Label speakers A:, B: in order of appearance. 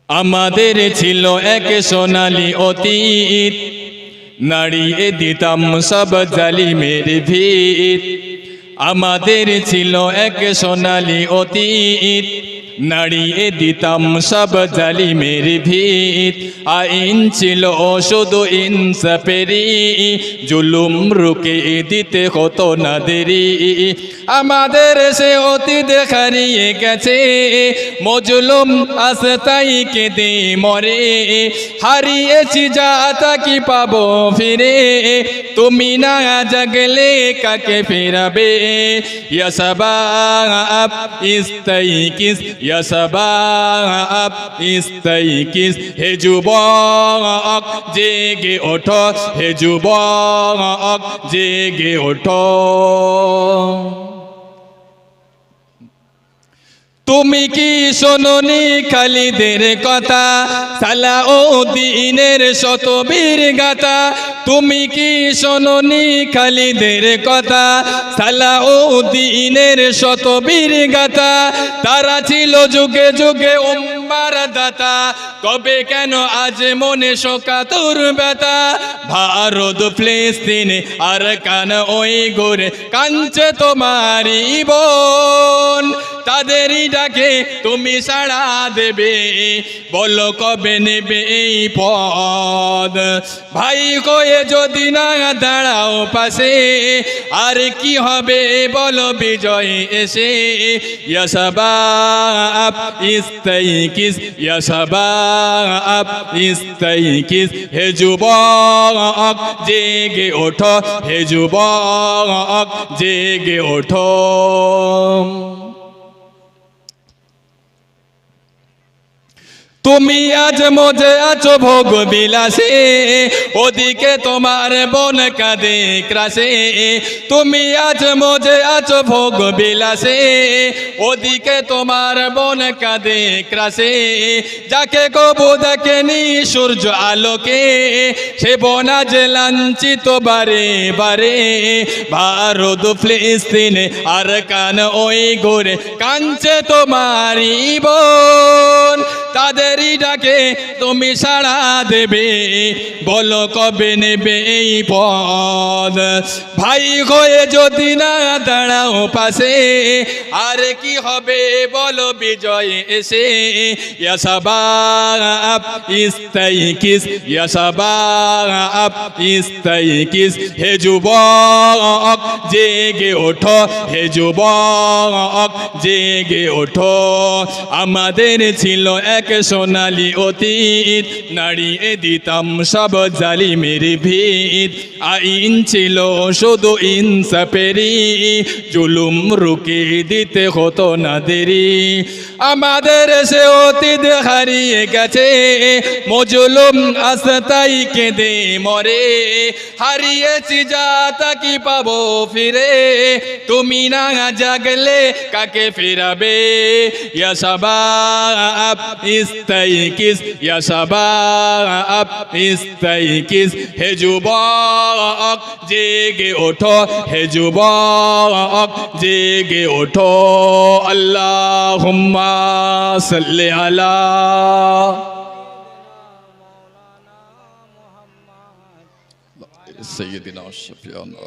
A: আমাদের ছিল এক সোনালী অতীত, নাড়িয়ে দিতাম সব জালিমের ভিত। আমাদের ছিল এক সোনালী অতীত, নাড়িয়ে দিতাম সব জালিমের ভিত। আইন ছিল শুধু ইনসাফেরই, জুলুম রুকে দিতে হতো না দেরি। আমাদের সে অতীত হারিয়ে গেছে, মজলুম আস্তাই কেঁদে মরে। হারিয়েছি যা তা কি পাবো ফিরে, তুমি না জাগলে কাকে ফেরাবে। ইয়া শাবাব ইস্তাইকিস, ইয়া শাবাব ইস্তাইকিস, হে যুবক জেগে ওঠো, হে যুবক জেগে ওঠো। তুমি কি শোনোনি খালিদের কথা, সালাউদ্দিনের শতবীর গাথা। তুমি কি শোনোনি খালিদের কথা, সালাউদ্দিনের শতবীর গাথা। তারা ছিল যুগে যুগে উম্মার দাতা, তবে কেন আজ মনে শোকাতুর ব্যথা। ভারত ফিলিস্তিন আর কান ওই গোরে কাঞ্চে তোমারি বোন। তাদেরই ডাকে তুমি সাড়া দেবে, বলো কবে নেবে এই পদ। ভাই কয়ে যদি না দাঁড়াও পাশে, আর কি হবে বলো বিজয় এসে। ইয়া শাবাব ইস্তাইকিস, ইয়া শাবাব ইস্তাইকিস, হে যুবক জেগে ওঠো, হে যুবক জেগে ওঠো। তুমি আজ মজে আছো ভোগ বিলাসে, ওদিকে তোমার বোন কাঁদে ক্রাসে। তুমি আজ মজে আছো ভোগ বিলাসে, ওদিকে তোমার বোন কাঁদে ক্রাসে। যাকে কবু দেখেনি সূর্য আলোকে, সে বোন আজ লাঞ্ছিত বারে বারে। ভারত ফিলিস্তিন আর কান ওই গোরে কাঞ্চে তোমারি বোন। তাদেরই ডাকে তুমি সাড়া দেবে, বলো কবে নেবে এই পদ। ভাই হয়ে যদি না দাঁড়াও পাশে, আর কি হবে বলো বিজয় এসে। ইয়া শাবাব ইস্তাইকিস, ইয়া শাবাব ইস্তাইকিস, হে যুবক জেগে ওঠো, হে যুবক জেগে ওঠো। আমাদের ছিল এক সোনালী অতীত, নাড়িয়ে দিতাম সব জালিমের ভিত। আইন ছিল শুধু ইনসাফেরই, জুলুম রুকে দিতে হতো না দেরি। আমাদের সে অতীত হারিয়ে গেছে, মজলুম আস্তাই কেঁদে মরে। হারিয়েছি যা তা কি পাবো ফিরে, তুমি না জাগলে কাকে ফেরাবে। ইয়া শাবাব ইস্তাইকিস, ইয়া শাবাব ইস্তাইকিস, হে যুবক জেগে ওঠো, হে যুবক জেগে ওঠো। আল্লাহুম্মা সাল্লি আলা সাইয়্যিদিনা ওয়া শাফিয়ানা।